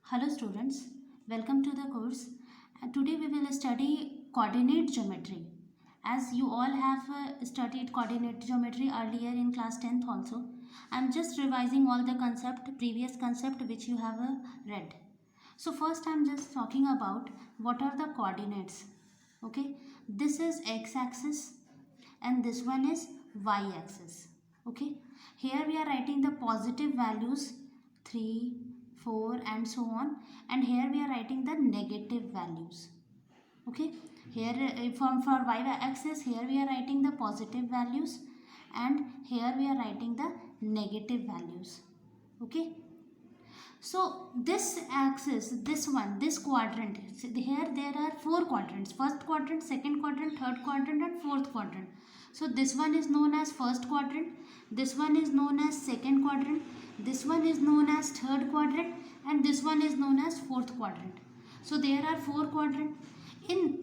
Hello students, welcome to the course. Today we will study coordinate geometry. As you all have studied coordinate geometry earlier in class 10th also. I am just revising all the previous concept which you have read. So first I am just talking about what are the coordinates. Okay, this is x-axis and this one is y-axis. Okay, here we are writing the positive values 3, 4 and so on, and here we are writing the negative values. Okay, here for y-axis here we are writing the positive values and here we are writing the negative values. Okay, so this axis, this quadrant, here there are four quadrants: first quadrant, second quadrant, third quadrant and fourth quadrant. So this one is known as first quadrant, this one is known as second quadrant, this one is known as third quadrant and this one is known as fourth quadrant. So there are four quadrants in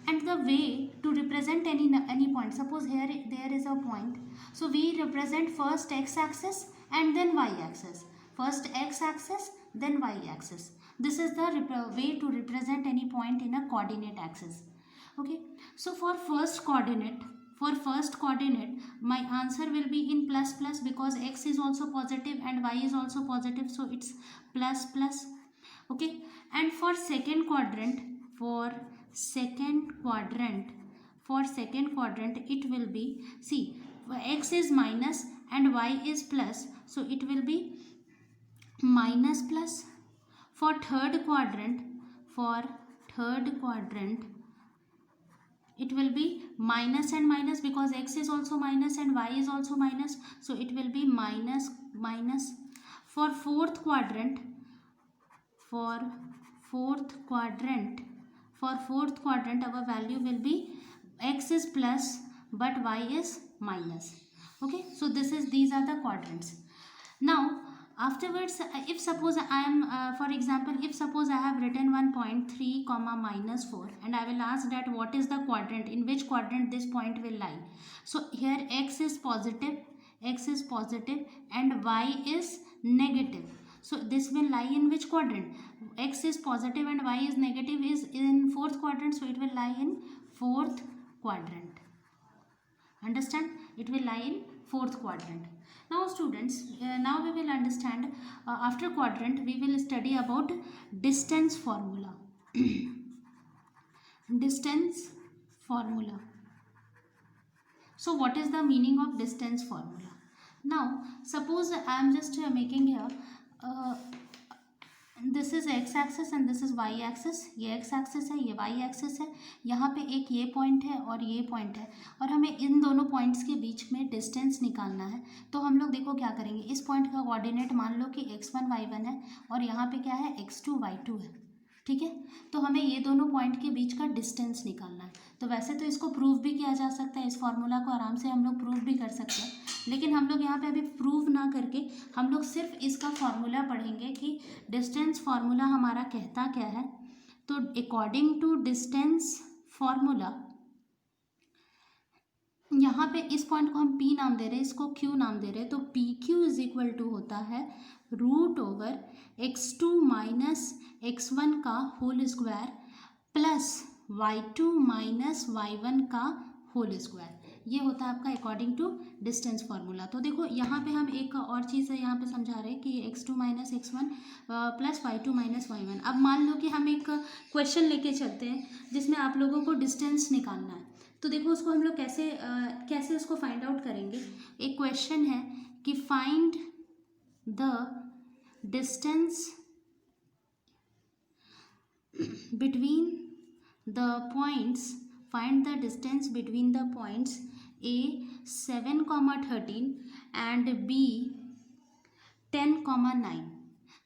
and the way to represent any point, suppose here there is a point, so we represent first x-axis and then y-axis, first x-axis then y-axis. This is the way to represent any point in a coordinate axis. Okay, so for first coordinate, my answer will be in plus plus because x is also positive and y is also positive, so it's plus plus. Okay, and for second quadrant, for second quadrant it will be, see, x is minus and y is plus, so it will be minus plus. For third quadrant it will be minus and minus because x is also minus and y is also minus, so it will be minus minus. For fourth quadrant our value will be x is plus but y is minus. Okay, so these are the quadrants. Now afterwards, if suppose I am for example, if suppose I have written one point 3 comma minus 4 and I will ask that what is the quadrant, in which quadrant this point will lie. So here x is positive and y is negative, so this will lie in which quadrant? X is positive and y is negative is in fourth quadrant, so it will lie in fourth quadrant. Understand? It will lie in fourth quadrant. Now students, now we will understand after quadrant we will study about distance formula. Distance formula. So what is the meaning of distance formula? Now suppose I am just making here this is X axis and this is Y axis, ये X axis है, ये Y axis है, यहाँ पे एक ये point है और ये पॉइंट है और हमें इन दोनों पॉइंट्स के बीच में डिस्टेंस निकालना है। तो हम लोग देखो क्या करेंगे, इस पॉइंट का कोऑर्डिनेट मान लो कि x1 y1 है और यहाँ पे क्या है x2 y2 है, ठीक है। तो हमें ये दोनों पॉइंट के बीच का डिस्टेंस निकालना है। तो वैसे तो इसको प्रूव भी किया जा सकता है, इस फॉर्मूला को आराम से हम लोग प्रूव भी कर सकते हैं, लेकिन हम लोग यहाँ पे अभी प्रूव ना करके हम लोग सिर्फ इसका फॉर्मूला पढ़ेंगे कि डिस्टेंस फॉर्मूला हमारा कहता क्या है। तो अकॉर्डिंग टू डिस्टेंस फॉर्मूला, यहाँ पे इस पॉइंट को हम P नाम दे रहे हैं, इसको Q नाम दे रहे हैं, तो PQ इज इक्वल टू होता है root over x2 minus x1 का whole square plus y2 minus y1 का होल स्क्वायर। ये होता है आपका अकॉर्डिंग टू डिस्टेंस फार्मूला। तो देखो यहाँ पे हम एक और चीज़ है यहाँ पे समझा रहे हैं कि x2 minus x1 plus y2 minus y1। अब मान लो कि हम एक क्वेश्चन लेके चलते हैं जिसमें आप लोगों को डिस्टेंस निकालना है। तो देखो उसको हम लोग कैसे उसको फाइंड आउट करेंगे। एक क्वेश्चन है कि find the distance between the points, find the distance between the points A 7,13 and B 10,9।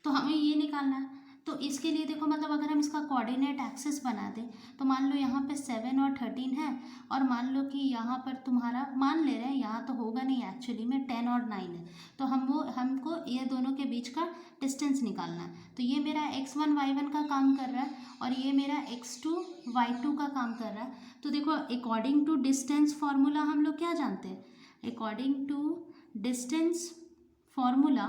तो हमें ये निकालना है। तो इसके लिए देखो मतलब अगर हम इसका कोऑर्डिनेट एक्सिस बना दें तो मान लो यहाँ पे 7 और 13 है और मान लो कि यहाँ पर तुम्हारा मान ले रहे हैं, यहाँ तो होगा नहीं एक्चुअली में 10 और 9 है, तो हमको ये दोनों के बीच का डिस्टेंस निकालना है। तो ये मेरा x1 y1 का काम कर रहा है और ये मेरा x2 y2 का काम कर रहा है। तो देखो अकॉर्डिंग टू डिस्टेंस फार्मूला हम लोग क्या जानते हैं, अकॉर्डिंग टू डिस्टेंस फार्मूला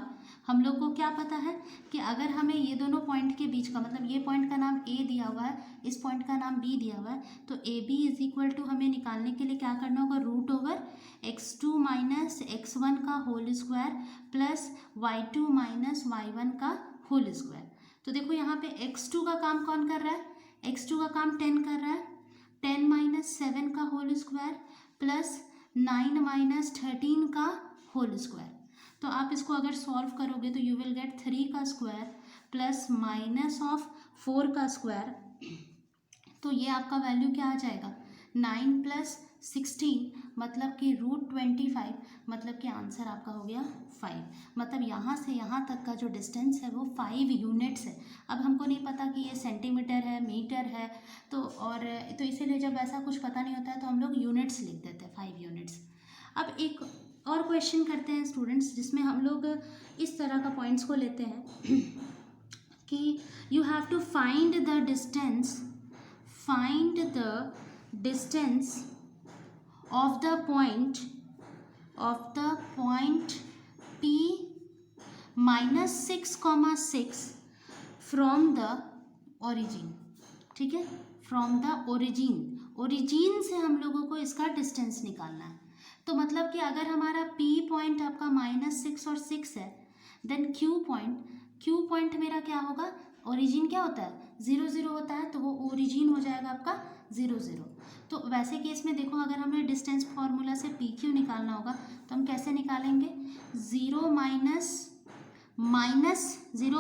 हम लोग को क्या पता है कि अगर हमें ये दोनों पॉइंट के बीच का, मतलब ये पॉइंट का नाम ए दिया हुआ है, इस पॉइंट का नाम बी दिया हुआ है, तो A B is equal to हमें निकालने के लिए क्या करना होगा, root over x2 minus x1 का whole square plus y2 minus y1 का होल स्क्वायर। तो देखो यहाँ पे x2 का काम कौन कर रहा है, x2 का काम 10 कर रहा है, 10 माइनस 7 का होल स्क्वायर प्लस 9 माइनस 13 का होल स्क्वायर। तो आप इसको अगर सॉल्व करोगे तो यू विल गेट 3 का स्क्वायर प्लस माइनस ऑफ 4 का स्क्वायर। तो ये आपका वैल्यू क्या आ जाएगा, 9 प्लस 16 मतलब कि √25, मतलब कि आंसर आपका हो गया 5। मतलब यहाँ से यहाँ तक का जो डिस्टेंस है वो 5 यूनिट्स है। अब हमको नहीं पता कि ये सेंटीमीटर है, मीटर है, तो इसीलिए जब ऐसा कुछ पता नहीं होता है तो हम लोग यूनिट्स लिख देते हैं, 5 यूनिट्स। अब एक और क्वेश्चन करते हैं स्टूडेंट्स, जिसमें हम लोग इस तरह का पॉइंट्स को लेते हैं कि you have to find the distance of the point P minus 6,6 from the origin। ठीक है, फ्रॉम द ओरिजिन से हम लोगों को इसका डिस्टेंस निकालना है। तो मतलब कि अगर हमारा P पॉइंट आपका -6 और 6 है, देन Q पॉइंट मेरा क्या होगा, ओरिजिन क्या होता है 0 0 होता है, तो वो ओरिजिन हो जाएगा आपका 0 0। तो वैसे केस में देखो, अगर हमें डिस्टेंस फार्मूला से PQ निकालना होगा तो हम कैसे निकालेंगे, 0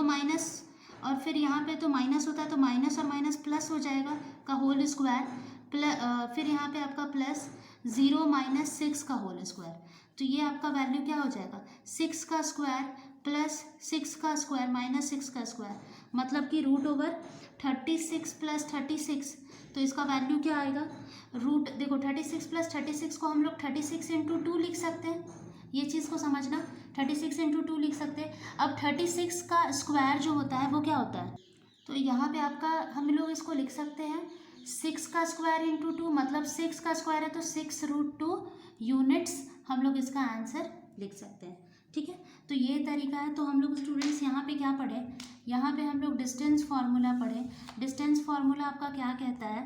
माइनस और फिर यहाँ पे तो माइनस होता है, तो माइनस और माइनस प्लस हो जाएगा का होल स्क्वायर, फिर यहाँ पे आपका प्लस 0 माइनस 6 का होल स्क्वायर। तो ये आपका वैल्यू क्या हो जाएगा, 6 का स्क्वायर प्लस 6 का स्क्वायर माइनस 6 का स्क्वायर, मतलब कि √36 प्लस 36। तो इसका वैल्यू क्या आएगा, देखो 36 प्लस 36 को हम लोग 36 इंटू 2 लिख सकते हैं, ये चीज़ को समझना, 36 इंटू 2 लिख सकते हैं। अब 36 का स्क्वायर जो होता है वो क्या होता है, तो यहाँ पे आपका हम लोग इसको लिख सकते हैं 6 का स्क्वायर इंटू 2, मतलब 6 का स्क्वायर है तो 6√2 यूनिट्स हम लोग इसका आंसर लिख सकते हैं। ठीक है, तो ये तरीका है। तो हम लोग स्टूडेंट्स यहाँ पे क्या पढ़े, यहाँ पे हम लोग डिस्टेंस फार्मूला पढ़े। डिस्टेंस फार्मूला आपका क्या कहता है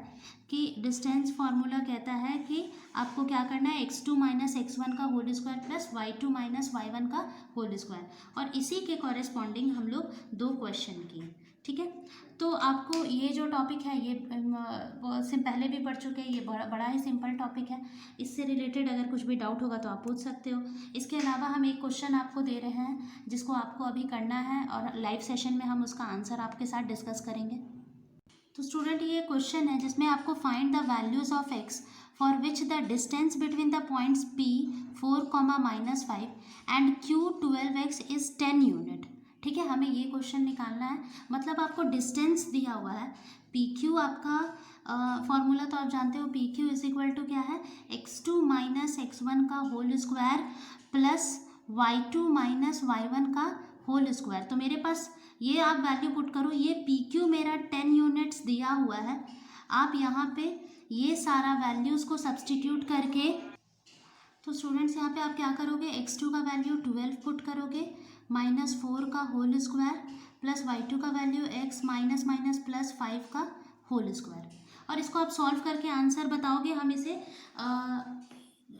कि डिस्टेंस फार्मूला कहता है कि आपको क्या करना है, x2 माइनस x1 का whole square plus y2 minus y1 का होल स्क्वायर, और इसी के कॉरेस्पॉन्डिंग हम लोग 2 क्वेश्चन किए। ठीक है, तो आपको ये जो टॉपिक है ये पहले भी पढ़ चुके हैं, ये बड़ा ही सिंपल टॉपिक है। इससे रिलेटेड अगर कुछ भी डाउट होगा तो आप पूछ सकते हो। इसके अलावा हम एक क्वेश्चन आपको दे रहे हैं जिसको आपको अभी करना है, और लाइव सेशन में हम उसका आंसर आपके साथ डिस्कस करेंगे। तो स्टूडेंट ये क्वेश्चन है जिसमें आपको find the values of x for which the distance between the points P 4,-5 and Q 12x is 10 unit. ठीक है, हमें ये क्वेश्चन निकालना है, मतलब आपको डिस्टेंस दिया हुआ है PQ, आपका फॉर्मूला तो आप जानते हो, PQ इज इक्वल टू क्या है, x2 माइनस x1 का whole square plus y2 minus y1 का होल स्क्वायर। तो मेरे पास ये आप वैल्यू पुट करो, ये PQ मेरा 10 यूनिट्स दिया हुआ है। आप यहाँ पे ये सारा वैल्यूज़ को सब्सटीट्यूट करके, तो स्टूडेंट्स यहाँ पे आप क्या करोगे, x2 का वैल्यू 12 पुट करोगे, -4 का होल स्क्वायर प्लस y2 का value x minus minus plus 5 का होल स्क्वायर, और इसको आप सॉल्व करके आंसर बताओगे। हम इसे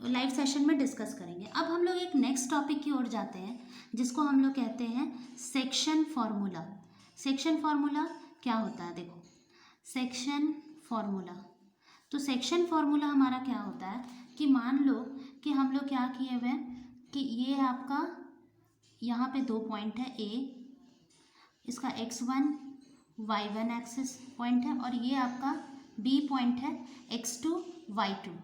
लाइव सेशन में डिस्कस करेंगे। अब हम लोग एक नेक्स्ट टॉपिक की ओर जाते हैं जिसको हम लोग कहते हैं सेक्शन फार्मूला। सेक्शन फार्मूला क्या होता है, देखो सेक्शन फार्मूला, तो सेक्शन फार्मूला हमारा क्या होता है कि मान लो कि हम लोग क्या किए हुए हैं कि ये है आपका, यहाँ पे 2 पॉइंट है, A इसका x1 y1 एक्सिस पॉइंट है, और ये आपका B पॉइंट है x2 y2।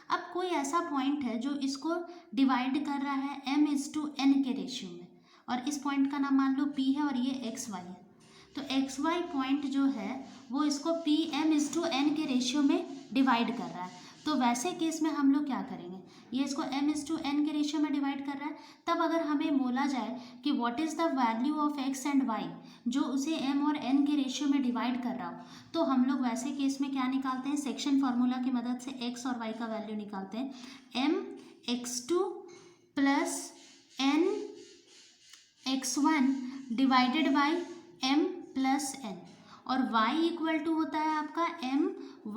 अब कोई ऐसा पॉइंट है जो इसको डिवाइड कर रहा है m:n के रेशियो में, और इस पॉइंट का नाम मान लो P है और ये xy है। तो xy पॉइंट जो है वो इसको m:n के रेशियो में डिवाइड कर रहा है। तो वैसे केस में हम लोग क्या करेंगे, ये इसको m:n के रेशियो में डिवाइड कर रहा है, तब अगर हमें बोला जाए कि what is the value of x and y जो उसे m और n के रेशियो में डिवाइड कर रहा हो, तो हम लोग वैसे केस में क्या निकालते हैं, सेक्शन फार्मूला की मदद से x और y का वैल्यू निकालते हैं। m x2 plus n x1 divided by m plus n, और y इक्वल टू होता है आपका m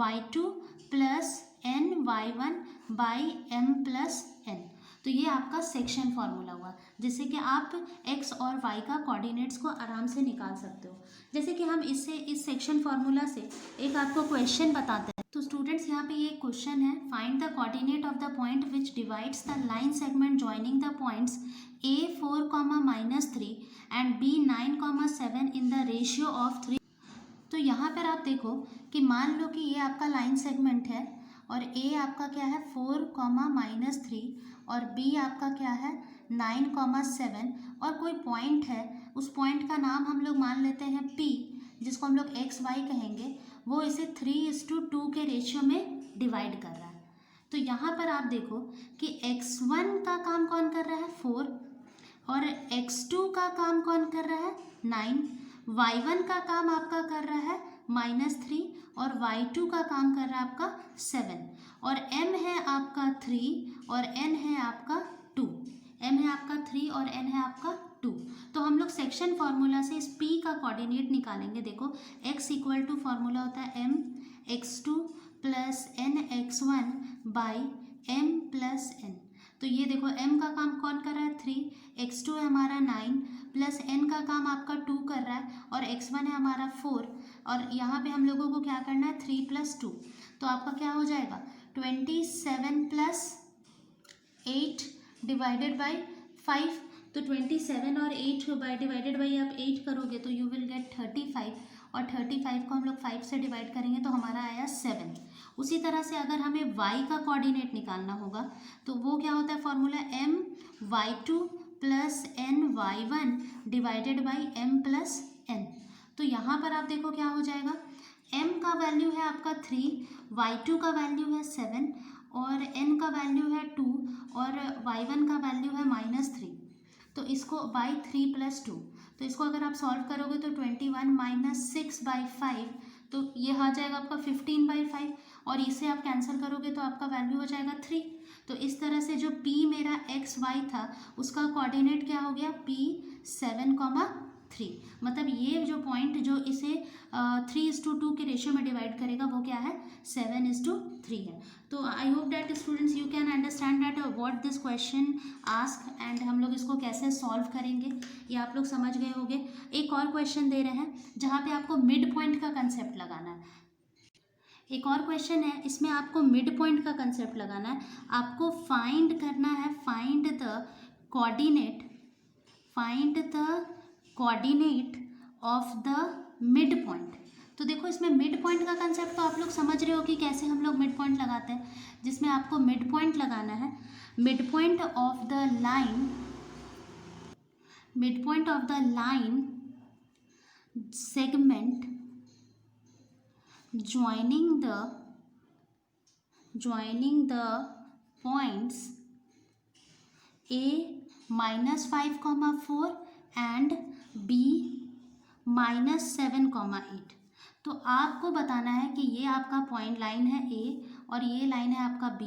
y2 plus n y1 by m plus n। तो ये आपका सेक्शन फॉर्मूला हुआ, जिससे कि आप x और y का कोऑर्डिनेट्स को आराम से निकाल सकते हो। जैसे कि हम इस सेक्शन फॉर्मूला से एक आपको क्वेश्चन बताते हैं। तो स्टूडेंट्स यहाँ पे ये क्वेश्चन है, find the coordinate of the point which divides the line segment joining the points a4, -3 and b9, 7 in the ratio of 3। तो यहाँ पर आप देखो कि मान लो कि ये आपका लाइन सेगमेंट है और a आपका क्या है 4, -3 और b आपका क्या है 9, 7 और कोई पॉइंट है, उस पॉइंट का नाम हम लोग मान लेते हैं p, जिसको हम लोग एक्स वाई कहेंगे, वो इसे 3:2 के रेशियो में डिवाइड कर रहा है। तो यहाँ पर आप देखो कि x1 का काम कौन कर रहा है 4 और x2 का काम कौन कर रहा है 9, y1 का काम आपका कर रहा है -3 और y2 का काम कर रहा है आपका 7 और m है आपका 3 और n है आपका 2, m है आपका 3 और n है आपका 2। तो हम लोग सेक्शन फार्मूला से इस p का कोऑर्डिनेट निकालेंगे। देखो x इक्वल टू फार्मूला होता है m x2 plus n x1 by m plus n। तो ये देखो m का काम कौन कर रहा है 3, x2 है हमारा 9 प्लस n का काम आपका 2 कर रहा है और x1 है हमारा 4 और यहाँ पे हम लोगों को क्या करना है 3 + 2। तो आपका क्या हो जाएगा 27 प्लस 8 डिवाइडेड बाई 5। तो 27 और 8 डिवाइडेड बाई आप 8 करोगे तो यू विल गेट 35 और 35 को हम लोग 5 से डिवाइड करेंगे तो हमारा आया 7। उसी तरह से अगर हमें y का कोऑर्डिनेट निकालना होगा तो वो क्या होता है formula m y2 plus n y1 divided by m plus n। तो यहाँ पर आप देखो क्या हो जाएगा m का वैल्यू है आपका 3, y2 का वैल्यू है 7 और n का वैल्यू है 2 और y1 का वैल्यू है -3। तो इसको बाई 3 + 2, तो इसको अगर आप सॉल्व करोगे तो 21 - 6/5, तो ये आ जाएगा आपका 15/5 और इसे आप कैंसिल करोगे तो आपका वैल्यू हो जाएगा 3। तो इस तरह से जो p मेरा x y था उसका कोऑर्डिनेट क्या हो गया p 7,3। मतलब ये जो पॉइंट जो इसे 3:2 के रेशियो में डिवाइड करेगा वो क्या है 7:3 है। तो I hope that students you can understand that what this question ask and हम लोग इसको कैसे सॉल्व करेंगे ये आप लोग समझ गए होंगे। एक और क्वेश्चन दे रहे हैं जहाँ पे आपको मिड पॉइंट का कंसेप्ट लगाना है। एक और क्वेश्चन है, इसमें आपको मिड पॉइंट का कंसेप्ट लगाना है। आपको फाइंड करना है find the coordinate of the mid point. तो देखो इसमें मिड पॉइंट का कंसेप्ट तो आप लोग समझ रहे हो कि कैसे हम लोग मिड पॉइंट लगाते हैं, जिसमें आपको मिड पॉइंट लगाना है mid point of the line segment joining the points a -5,4 and b -7,8। तो आपको बताना है कि ये आपका पॉइंट लाइन है a और ये लाइन है आपका b।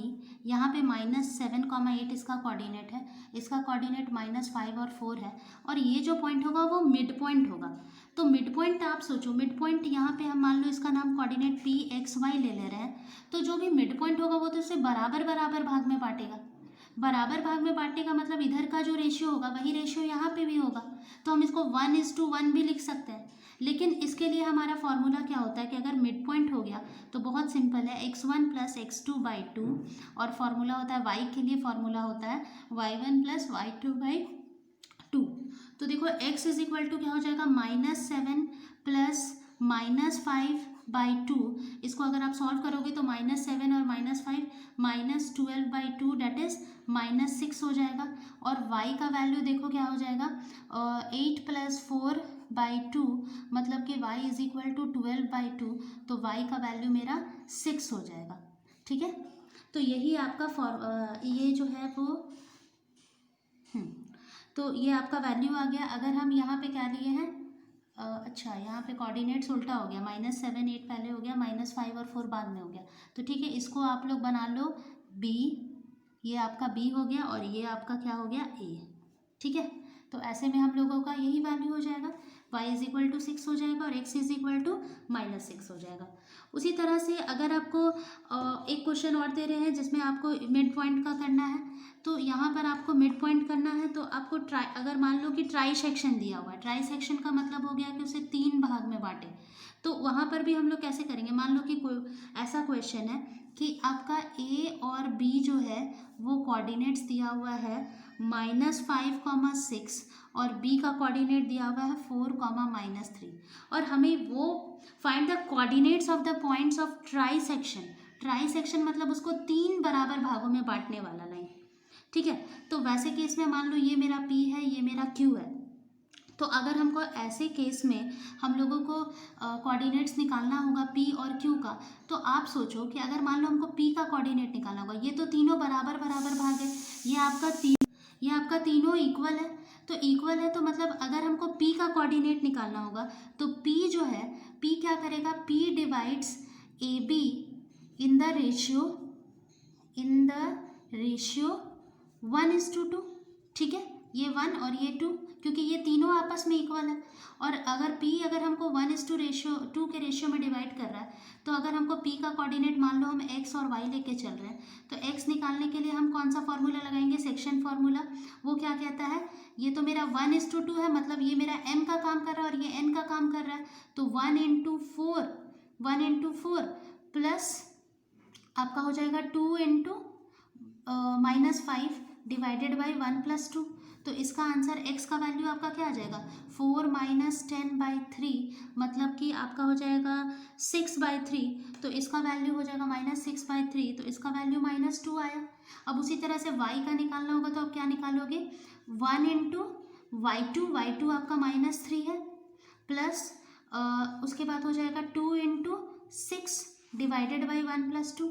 यहाँ पे -7,8 इसका कोऑर्डिनेट है, इसका कोऑर्डिनेट -5 और 4 है और ये जो पॉइंट होगा वो मिड पॉइंट होगा। तो मिड पॉइंट आप सोचो, मिड पॉइंट यहाँ पे हम मान लो इसका नाम कोऑर्डिनेट p x y ले रहे हैं, तो जो भी मिड पॉइंट होगा वो तो इसे बराबर बराबर भाग में बांटेगा। बराबर भाग में बांटने का मतलब इधर का जो रेशियो होगा वही रेशियो यहाँ पे भी होगा। तो हम इसको 1:1 भी लिख सकते हैं, लेकिन इसके लिए हमारा फॉर्मूला क्या होता है कि अगर मिड पॉइंट हो गया तो बहुत सिंपल है x1 + x2/2 और फॉर्मूला होता है y के लिए फॉर्मूला होता है y1 + y2/2। तो देखो x इज इक्वल टू क्या हो जाएगा -7 प्लस -5/2। इसको अगर आप सॉल्व करोगे तो -7 और -5 -12/2 डेट इज -6 हो जाएगा। और y का वैल्यू देखो क्या हो जाएगा 8 + 4/2, मतलब कि y इज इक्वल टू 12/2, तो y का वैल्यू मेरा 6 हो जाएगा। ठीक है, तो यही आपका ये जो है वो तो ये आपका वैल्यू आ गया। अगर हम यहाँ पे क्या लिए हैं अच्छा यहाँ पे कोऑर्डिनेट्स उल्टा हो गया, -7 8 पहले हो गया, -5 और 4 बाद में हो गया। तो ठीक है, इसको आप लोग बना लो b, ये आपका b हो गया और ये आपका क्या हो गया a। ठीक है, तो ऐसे में हम लोगों का यही वैल्यू हो जाएगा, y इज इक्वल टू 6 हो जाएगा और x इज इक्वल टू -6 हो जाएगा। उसी तरह से अगर आपको एक क्वेश्चन और दे रहे हैं जिसमें आपको मिड पॉइंट का करना है, तो यहाँ पर आपको मिड पॉइंट करना है तो आपको अगर मान लो कि ट्राई सेक्शन दिया हुआ है, ट्राई सेक्शन का मतलब हो गया कि उसे 3 भाग में बांटे, तो वहाँ पर भी हम लोग कैसे करेंगे। मान लो कि कोई ऐसा क्वेश्चन है कि आपका a और b जो है वो कोऑर्डिनेट्स दिया हुआ है -5, 6 और b का कोऑर्डिनेट दिया हुआ है 4, -3 और हमें वो find the coordinates of the points of try section. Try section मतलब उसको 3 बराबर भागों में बांटने वाला लाइन, ठीक है। तो वैसे केस में मान लो ये मेरा p है, ये मेरा q है, तो अगर हमको ऐसे केस में हम लोगों को कोऑर्डिनेट्स निकालना होगा p और q का, तो आप सोचो कि अगर मान लो हमको p का कोऑर्डिनेट निकालना होगा, ये तो तीनों बराबर बराबर भाग है, ये आपका तीनों इक्वल है, तो इक्वल है तो मतलब अगर हमको p का कोऑर्डिनेट निकालना होगा तो p जो है, p क्या करेगा, p divides ab in the ratio 1:2, ठीक है, ये 1 और ये 2, क्योंकि ये तीनों आपस में इक्वल है। और अगर p अगर हमको 1:2 के रेशियो में डिवाइड कर रहा है, तो अगर हमको p का कोऑर्डिनेट मान लो हम x और y लेके चल रहे हैं, तो x निकालने के लिए हम कौन सा फॉर्मूला लगाएंगे, सेक्शन फार्मूला। वो क्या कहता है, ये तो मेरा 1:2 है, मतलब ये मेरा m का काम कर रहा है और ये n का काम कर रहा है, तो 1 into 4 प्लस आपका हो जाएगा 2 into -5 डिवाइडेड बाई 1+2। तो इसका आंसर x का वैल्यू आपका क्या आ जाएगा, 4 - 10/3, मतलब कि आपका हो जाएगा 6/3, तो इसका वैल्यू हो जाएगा -6/3, तो इसका वैल्यू -2 आया। अब उसी तरह से y का निकालना होगा, तो आप क्या निकालोगे, 1 into y2 आपका -3 है, प्लस उसके बाद हो जाएगा 2 into 6 डिवाइडेड बाई 1+2,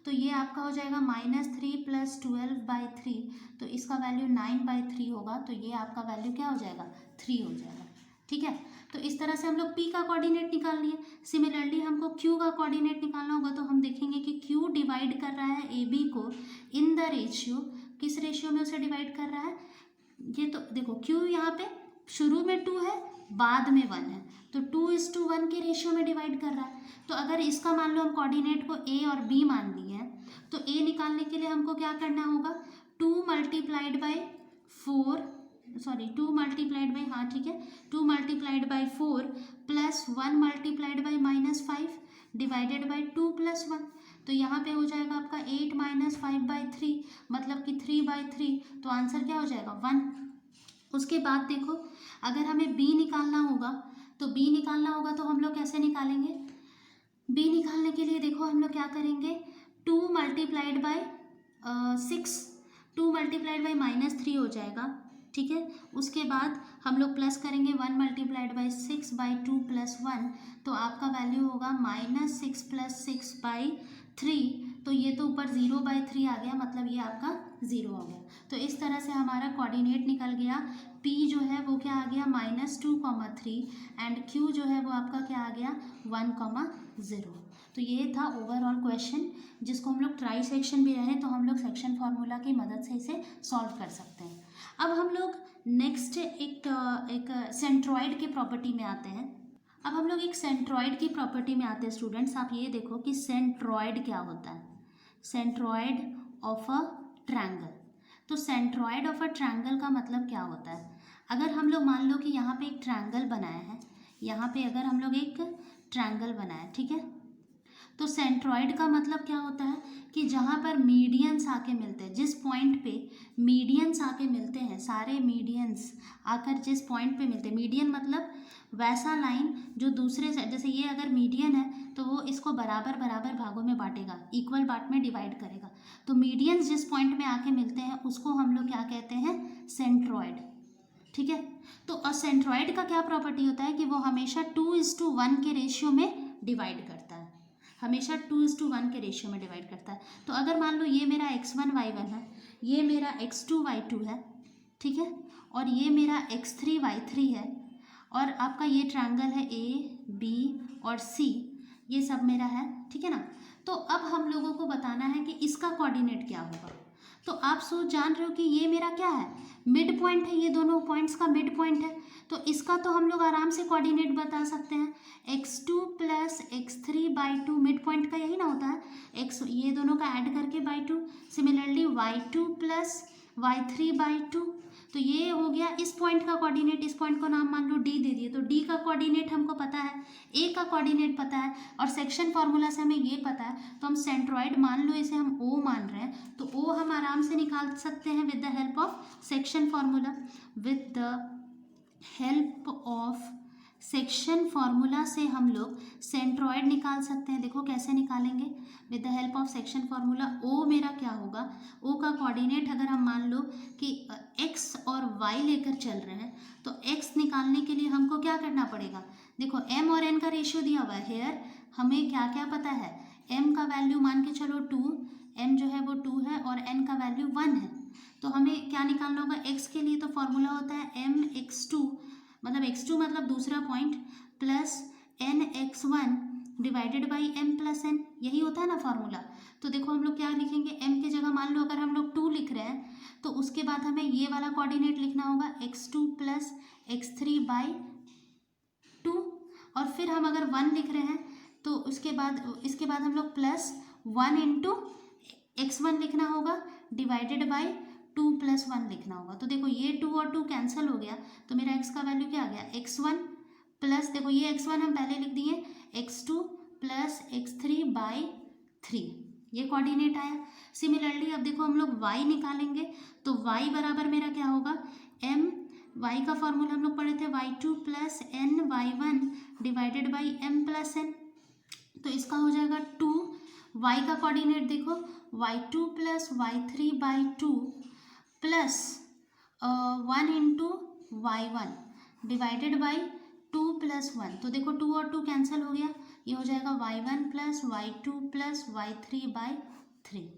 तो ये आपका हो जाएगा -3 + 12/3, तो इसका वैल्यू 9/3 होगा, तो ये आपका वैल्यू क्या हो जाएगा, 3 हो जाएगा, ठीक है। तो इस तरह से हम लोग p का कोऑर्डिनेट निकाल लिए। सिमिलरली हमको q का कोऑर्डिनेट निकालना होगा, तो हम देखेंगे कि q डिवाइड कर रहा है ab को इन द रेशियो, किस रेशियो में उसे डिवाइड कर रहा है, ये तो देखो q यहाँ पे शुरू में 2 है, बाद में 1 है, तो 2:1 के रेशियो में डिवाइड कर रहा है। तो अगर इसका मान लो हम कोऑर्डिनेट को a और b मान लिए हैं, तो a निकालने के लिए हमको क्या करना होगा, 2 multiplied by 4 plus 1 multiplied by -5 divided by 2 + 1, तो यहाँ पे हो जाएगा आपका 8 - 5/3, मतलब कि 3/3, तो आंसर क्या हो जाएगा, 1। उसके बाद देखो अगर हमें b निकालना होगा, तो हम लोग कैसे निकालेंगे, b निकालने के लिए देखो हम लोग क्या करेंगे, 2 मल्टीप्लाइड बाई 6, 2 मल्टीप्लाइड बाई -3 हो जाएगा, ठीक है। उसके बाद हम लोग प्लस करेंगे 1 मल्टीप्लाइड बाई 6/2 + 1, तो आपका वैल्यू होगा -6 + 6/3, तो ये तो ऊपर 0/3 आ गया, मतलब ये आपका 0 हो गया। तो इस तरह से हमारा कोऑर्डिनेट निकल गया, p जो है वो क्या आ गया, -2,3 एंड q जो है वो आपका क्या आ गया, 1,0। तो ये था ओवरऑल क्वेश्चन, जिसको हम लोग ट्राई सेक्शन भी रहे तो हम लोग सेक्शन फार्मूला की मदद से इसे सॉल्व कर सकते हैं। अब हम लोग नेक्स्ट एक सेंट्रॉइड की प्रॉपर्टी में आते हैं। अब हम लोग एक सेंट्रॉइड की प्रॉपर्टी में आते हैं स्टूडेंट्स। आप ये देखो कि सेंट्रॉइड क्या होता है, सेंट्रॉइड ऑफ अ ट्रायंगल। तो सेंट्रॉइड ऑफ अ ट्रायंगल का मतलब क्या होता है, अगर हम लोग मान लो कि यहाँ पे एक ट्रायंगल बनाया है, यहाँ पे अगर हम लोग एक ट्रायंगल बनाया, ठीक है, तो सेंट्रॉइड का मतलब क्या होता है कि जहाँ पर मीडियंस आके मिलते हैं, जिस पॉइंट पे मीडियंस आके मिलते हैं, सारे मीडियंस आकर जिस पॉइंट पे मिलते हैं, मीडियन मतलब वैसा लाइन जो दूसरे से, जैसे ये अगर मीडियन है तो वो इसको बराबर बराबर भागों में बांटेगा, इक्वल पार्ट में डिवाइड करेगा, तो मीडियंस जिस पॉइंट में आके मिलते हैं उसको हम लोग क्या कहते हैं, सेंट्रॉइड, ठीक है। तो सेंट्रॉइड का क्या प्रॉपर्टी होता है कि वो हमेशा 2:1 के रेशियो में डिवाइड करता है, हमेशा 2:1 के रेशियो में डिवाइड करता है। तो अगर मान लो ये मेरा x1 y1 है, ये मेरा x2 y2 है, ठीक है, और ये मेरा x3 y3 है, और आपका ये ट्रायंगल है a b और c, ये सब मेरा है, ठीक है ना। तो अब हम लोगों को बताना है कि इसका कोऑर्डिनेट क्या होगा। तो आप सोच जान रहे हो कि ये मेरा क्या है, मिड पॉइंट है, ये दोनों पॉइंट्स का मिड पॉइंट है। तो इसका तो हम लोग आराम से कोऑर्डिनेट बता सकते हैं, x2 plus x3/2, mid point का यही ना होता है, x ये दोनों का ऐड करके by 2। Similarly y2 plus y3/2, तो ये हो गया इस पॉइंट का कोऑर्डिनेट। इस पॉइंट को नाम मान लो d दे दिए, तो d का कोऑर्डिनेट हमको पता है, a का कोऑर्डिनेट पता है, और सेक्शन फार्मूला से हमें ये पता है, तो हम सेंट्रॉइड मान लो इसे हम o मान रहे हैं, तो o हम आराम से निकाल सकते हैं with the help of section formula. With the help of section formula से हम लोग सेंट्रॉइड निकाल सकते हैं। देखो कैसे निकालेंगे, with the help of section formula. ओ मेरा क्या होगा, ओ का कोऑर्डिनेट अगर हम मान लो कि एक्स और वाई लेकर चल रहे हैं, तो एक्स निकालने के लिए हमको क्या करना पड़ेगा, देखो एम और एन का रेशियो दिया हुआ है। हेयर हमें क्या क्या पता है, एम का वैल्यू मान के चलो 2, एम जो है वो 2 है और एन का वैल्यू 1 है। तो हमें क्या निकालना होगा, एक्स के लिए तो फॉर्मूला होता है mx2, मतलब x2 मतलब दूसरा point, plus nx1 divided by m plus n, यही होता है ना फॉर्मूला। तो देखो हम लोग क्या लिखेंगे, m की जगह मान लो अगर हम लोग 2 लिख रहे हैं, तो उसके बाद हमें ये वाला कोऑर्डिनेट लिखना होगा x2 प्लस x3/2, और फिर हम अगर 1 लिख रहे हैं तो इसके बाद हम लोग प्लस 1 इंटू x1 लिखना होगा डिवाइडेड बाई 2 प्लस 1 लिखना होगा। तो देखो ये 2 और 2 कैंसिल हो गया, तो मेरा x का वैल्यू क्या आ गया, x1 प्लस, देखो ये x1 हम पहले लिख दिए, x2 प्लस x3/3, ये कोऑर्डिनेट आया। सिमिलरली अब देखो हम लोग y निकालेंगे, तो y बराबर मेरा क्या होगा, m, y का फॉर्मूला हम लोग पढ़े थे y2 plus ny1 divided by m plus n, तो इसका हो जाएगा 2, y का कोऑर्डिनेट देखो y2 plus y3/2 plus 1 into y1 divided by 2 plus 1, तो देखो 2 और 2 कैंसिल हो गया, ये हो जाएगा y1 plus y2 plus y3/3।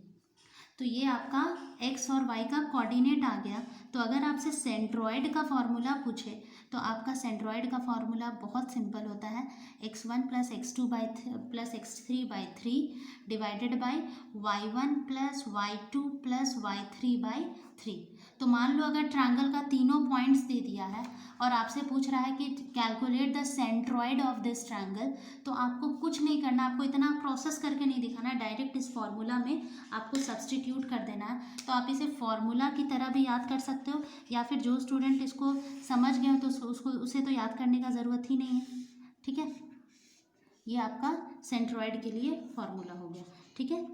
तो ये आपका x और y का कोऑर्डिनेट आ गया। तो अगर आपसे सेंट्रॉइड का फॉर्मूला पूछे, तो आपका सेंट्रॉइड का फॉर्मूला बहुत सिंपल होता है, x1 plus x2 plus x3/3 divided by y1 plus y2 plus y3/3। तो मान लो अगर ट्रायंगल का तीनों पॉइंट्स दे दिया है और आपसे पूछ रहा है कि calculate the centroid of this triangle, तो आपको कुछ नहीं करना, आपको इतना प्रोसेस करके नहीं दिखाना, डायरेक्ट इस फॉर्मूला में आपको सब्सटीट्यूट कर देना है। तो आप इसे फॉर्मूला की तरह भी याद कर सकते हो, या फिर जो स्टूडेंट इसको समझ गए हो तो उसे तो याद करने का ज़रूरत ही नहीं है। ठीक है, ये आपका सेंट्रॉइड के लिए फॉर्मूला हो गया। ठीक है,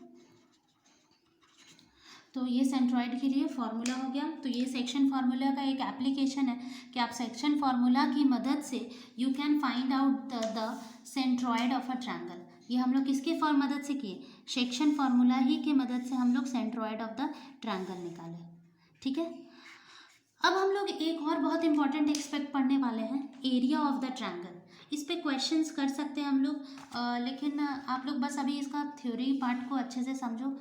तो ये सेंट्रॉइड के लिए फार्मूला हो गया। तो ये सेक्शन फार्मूला का एक एप्लीकेशन है कि आप सेक्शन फार्मूला की मदद से you can find out the centroid of a triangle. ये हम लोग किसके मदद से किए, सेक्शन फार्मूला ही की मदद से हम लोग सेंट्रॉइड ऑफ द ट्रायंगल निकाले। ठीक है, अब हम लोग एक और बहुत इंपॉर्टेंट एक्सपेक्ट पढ़ने वाले हैं, एरिया ऑफ द ट्रायंगल। इस पे क्वेश्चंस कर सकते हैं हम लोग, लेकिन आप लोग बस अभी इसका थ्योरी पार्ट को अच्छे से समझो।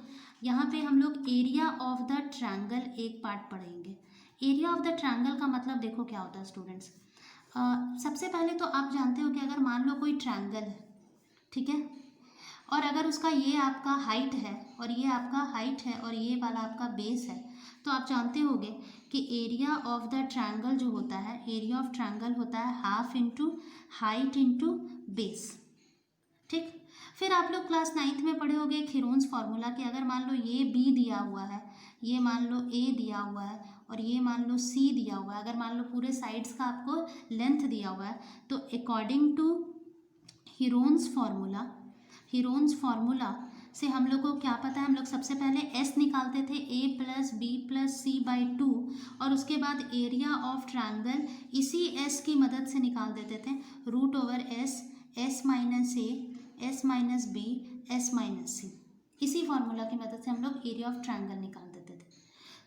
यहाँ पे हम लोग एरिया ऑफ द ट्रायंगल एक पार्ट पढ़ेंगे। एरिया ऑफ द ट्रायंगल का मतलब देखो क्या होता है स्टूडेंट्स। सबसे पहले तो आप जानते हो कि अगर मान लो कोई ट्रायंगल है, ठीक है, और अगर उसका ये आपका हाइट है और ये आपका हाइट है और ये वाला आपका बेस है, तो आप जानते होंगे कि एरिया ऑफ द ट्रायंगल जो होता है, एरिया ऑफ ट्रायंगल होता है half into height into base. ठीक, फिर आप लोग क्लास 9th में पढ़े होंगे खीरोन्स फार्मूला कि अगर मान लो ये B दिया हुआ है, ये मान लो A दिया हुआ है और ये मान लो C दिया हुआ है, अगर मान लो पूरे साइड्स का आपको लेंथ दिया हुआ है, तो अकॉर्डिंग टू हीरोन्स फार्मूला से हम लोग को क्या पता है, हम लोग सबसे पहले S निकालते थे A plus B plus C/2, और उसके बाद एरिया ऑफ ट्रायंगल इसी S की मदद से निकाल देते थे, root over S minus A S minus B S minus C। इसी फार्मूला की मदद से हम लोग एरिया ऑफ ट्रायंगल निकाल देते थे।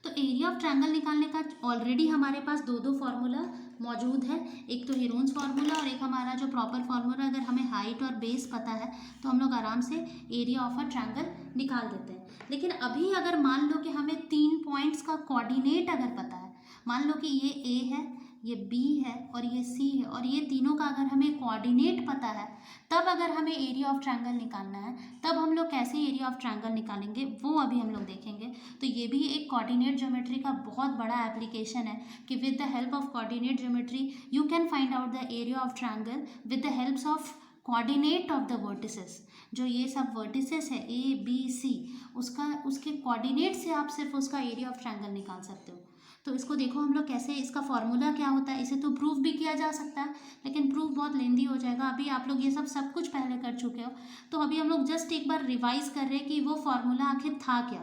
तो एरिया ऑफ ट्रायंगल निकालने का ऑलरेडी हमारे पास दो फार्मूला मौजूद है, एक तो हीरोन्स फार्मूला और एक हमारा जो प्रॉपर फार्मूला। अगर हमें हाइट और बेस पता है तो हम लोग आराम से एरिया ऑफ अ ट्रायंगल निकाल देते हैं। लेकिन अभी अगर मान लो कि हमें 3 पॉइंट्स का कोऑर्डिनेट अगर पता है, मान लो कि ये A है, ये B है और ये C है, और ये तीनों का अगर हमें कोऑर्डिनेट पता है, तब अगर हमें एरिया ऑफ ट्रायंगल निकालना है, तब हम लोग कैसे एरिया ऑफ ट्रायंगल निकालेंगे वो अभी हम लोग देखेंगे। तो ये भी एक कोऑर्डिनेट ज्योमेट्री का बहुत बड़ा एप्लीकेशन है कि with the help of coordinate geometry you can find out the area of triangle with the helps of coordinate of the vertices. जो ये सब वर्टिसेस है ABC, उसके कोऑर्डिनेट से आप सिर्फ उसका एरिया ऑफ ट्रायंगल निकाल सकते हो। तो इसको देखो हम लोग कैसे, इसका फॉर्मूला क्या होता है। इसे तो प्रूफ भी किया जा सकता है, लेकिन प्रूफ बहुत लेंदी हो जाएगा। अभी आप लोग ये सब कुछ पहले कर चुके हो, तो अभी हम लोग जस्ट एक बार रिवाइज कर रहे हैं कि वो फॉर्मूला आखिर था क्या।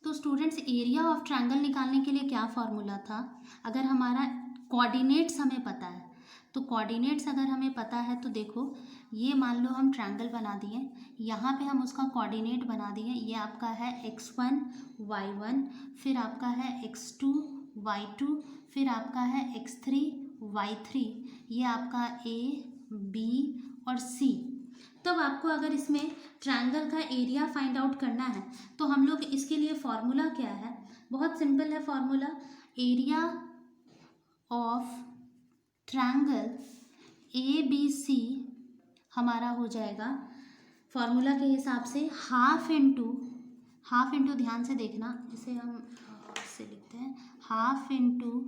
तो स्टूडेंट्स, एरिया ऑफ ट्रायंगल निकालने के लिए क्या फॉर्मूला था। अगर हमारा कोऑर्डिनेट्स हमें पता है, तो कोऑर्डिनेट्स अगर हमें पता है तो देखो, ये मान लो हम ट्रायंगल बना दिए, यहाँ पे हम उसका कोऑर्डिनेट बना दिए। ये आपका है x1 y1, फिर आपका है x2 y2, फिर आपका है x3 y3, ये आपका A B और C। तब आपको अगर इसमें ट्रायंगल का एरिया फाइंड आउट करना है, तो हम लोग इसके लिए फॉर्मूला क्या है, बहुत सिंपल है formula. Area of triangle ABC हमारा हो जाएगा फॉर्मूला के हिसाब से हाफ इंटू ध्यान से देखना, इसे हम इससे लिखते हैं half into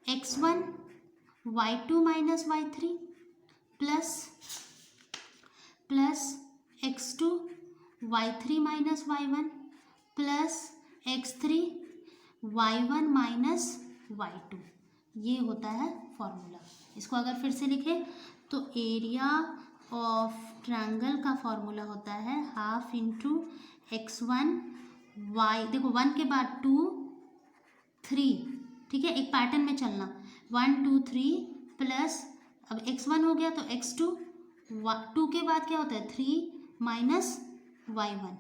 x1 y2 minus y3 plus x2 y3 minus y1 plus x3 y1 minus y2। ये होता है फॉर्मूला। इसको अगर फिर से लिखें तो एरिया ऑफ ट्रायंगल का फॉर्मूला होता है हाफ इंटू x1 y, देखो 1 के बाद 2 3, ठीक है, एक पैटर्न में चलना, 1 2 3 प्लस, अब x1 हो गया तो x2, 2 के बाद क्या होता है 3 माइनस y1,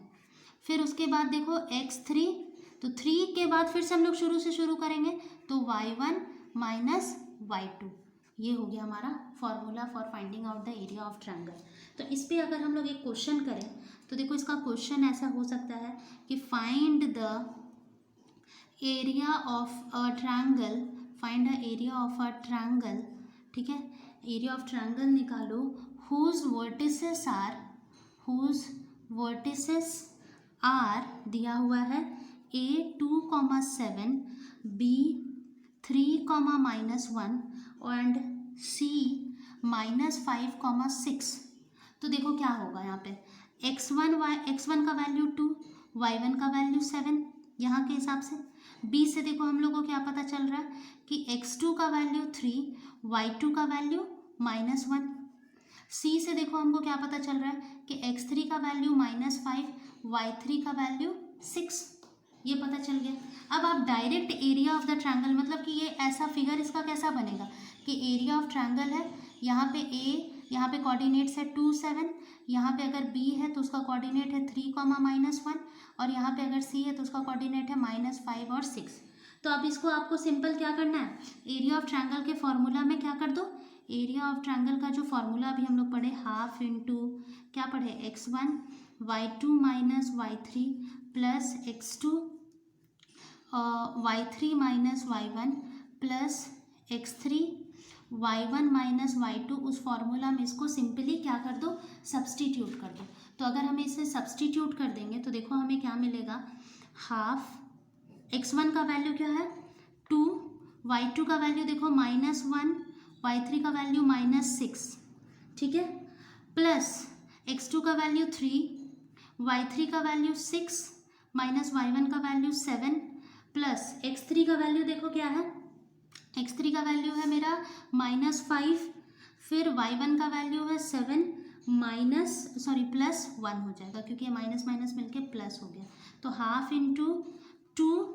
फिर उसके बाद देखो x3, तो 3 के बाद फिर से हम लोग शुरू करेंगे, तो y1 माइनस y2। ये हो गया हमारा formula for finding out the area of triangle. तो इस पे अगर हम लोग एक क्वेश्चन करें, तो देखो इसका क्वेश्चन ऐसा हो सकता है कि find the area of a triangle, find the area of a triangle, ठीक है, एरिया ऑफ ट्रायंगल निकालो हुज वर्टिसेस आर दिया हुआ है A 2,7 B 3,-1 एंड C -5,6। तो देखो क्या होगा यहाँ पे, x1 का वैल्यू 2, y1 का वैल्यू 7 यहाँ के हिसाब से। B से देखो हम लोग को क्या पता चल रहा है कि x2 का वैल्यू 3, y2 का वैल्यू -1। C से देखो हमको क्या पता चल रहा है कि x3 का वैल्यू -5, y3 का वैल्यू 6, ये पता चल गया। अब आप direct area of the triangle, मतलब कि ये ऐसा फिगर इसका कैसा बनेगा कि एरिया ऑफ ट्रायंगल है, यहाँ पे A, यहाँ पे कोऑर्डिनेट्स है 2 7, यहाँ पे अगर B है तो उसका कोऑर्डिनेट है 3, -1, और यहाँ पे अगर C है तो उसका कोऑर्डिनेट है -5 और 6। तो अब इसको आपको सिंपल क्या करना है, एरिया ऑफ ट्रायंगल के फॉर्मूला में क्या कर दो, एरिया ऑफ ट्रायंगल का जो फॉर्मूला अभी हम लोग पढ़े हाफ इंटू क्या पढ़े x1 y2 minus y3 plus x2 y3 minus y1 plus x3 y1 minus y2, उस फॉर्मूला में इसको सिंपली क्या कर दो, सब्सटीट्यूट कर दो। तो अगर हमें इसे सब्सटीट्यूट कर देंगे तो देखो हमें क्या मिलेगा, हाफ x1 का वैल्यू क्या है 2, y2 का वैल्यू देखो -1, y3 का वैल्यू -6, ठीक है, प्लस x2 का वैल्यू 3, y3 का वैल्यू 6 माइनस y1 का वैल्यू 7 प्लस x3 का वैल्यू देखो क्या है, x3 का वैल्यू है मेरा -5, फिर y1 का वैल्यू है 7 प्लस 1 हो जाएगा, क्योंकि ये माइनस माइनस मिलके प्लस हो गया। तो हाफ इंटू 2,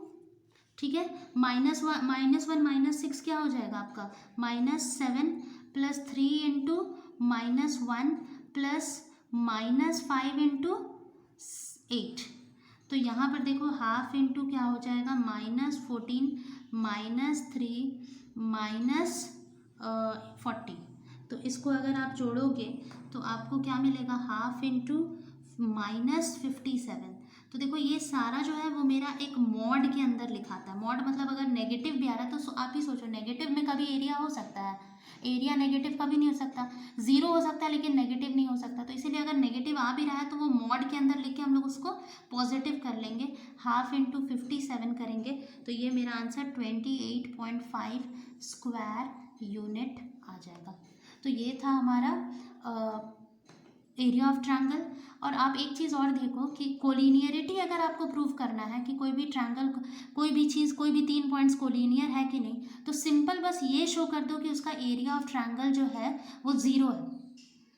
ठीक है, -1 -6 क्या हो जाएगा आपका -7 प्लस 3 इंटू -1 प्लस -5 इंटू 8। तो यहाँ पर देखो हाफ इंटू क्या हो जाएगा -14 -3 -40। तो इसको अगर आप जोड़ोगे तो आपको क्या मिलेगा, हाफ इंटू -57। तो तो देखो ये सारा जो है वो मेरा एक मॉड के अंदर लिखा था। मॉड मतलब अगर नेगेटिव भी आ रहा है तो आप ही सोचो, नेगेटिव में कभी एरिया हो सकता है? एरिया नेगेटिव कभी नहीं हो सकता। जीरो हो सकता है लेकिन नेगेटिव नहीं हो सकता। तो इसीलिए अगर नेगेटिव आ भी रहा है तो वो मॉड के अंदर लिख के हम लोग उसको पॉजिटिव कर लेंगे, 1/2 × 57 करेंगे, तो ये मेरा आंसर 28.5 स्क्वायर यूनिट आ जाएगा। तो ये था हमारा एरिया ऑफ ट्रायंगल। और आप एक चीज़ और देखो कि कोलिनियरिटी अगर आपको प्रूव करना है कि कोई भी ट्रायंगल, कोई भी चीज़, कोई भी 3 पॉइंट्स कोलिनियर है कि नहीं, तो सिंपल बस ये शो कर दो कि उसका एरिया ऑफ ट्रायंगल जो है वो ज़ीरो है।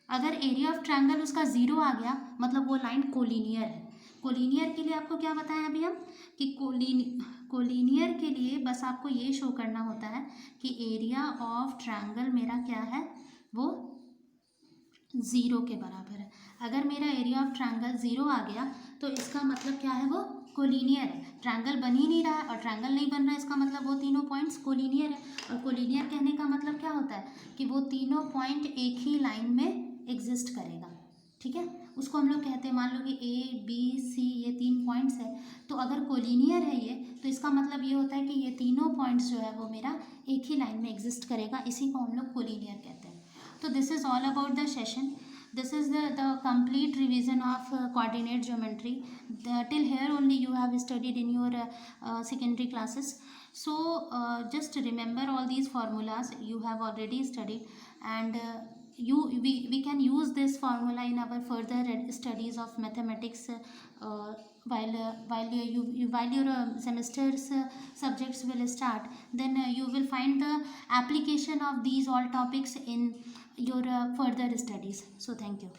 अगर एरिया ऑफ ट्रायंगल उसका ज़ीरो आ गया मतलब वो लाइन कोलिनियर है। कोलिनियर के लिए आपको क्या बताया अभी हम कि कोलिनियर के लिए बस आपको ये शो करना होता है कि एरिया ऑफ ट्रायंगल मेरा क्या है, वो ज़ीरो के बराबर है। अगर मेरा एरिया ऑफ ट्रायंगल ज़ीरो आ गया तो इसका मतलब क्या है, वो कोलिनियर है। ट्रायंगल बन ही नहीं रहा है और ट्रायंगल नहीं बन रहा है, इसका मतलब वो तीनों पॉइंट्स कोलिनियर है। और कोलिनियर कहने का मतलब क्या होता है कि वो तीनों पॉइंट एक ही लाइन में एग्जिस्ट करेगा। ठीक है, उसको हम लोग कहते हैं, मान लो कि ए बी सी ये 3 पॉइंट्स है, तो अगर कोलिनियर है ये, तो इसका मतलब ये होता है कि ये तीनों पॉइंट्स जो है वो मेरा एक ही लाइन में एग्जिस्ट करेगा। इसी को हम लोग कोलिनियर कहते हैं। So this is all about the session. This is the complete revision of coordinate geometry. Till here only you have studied in your secondary classes. So just remember all these formulas you have already studied, and we can use this formula in our further studies of mathematics while your semesters subjects will start. Then you will find the application of these all topics in your further studies. So thank you.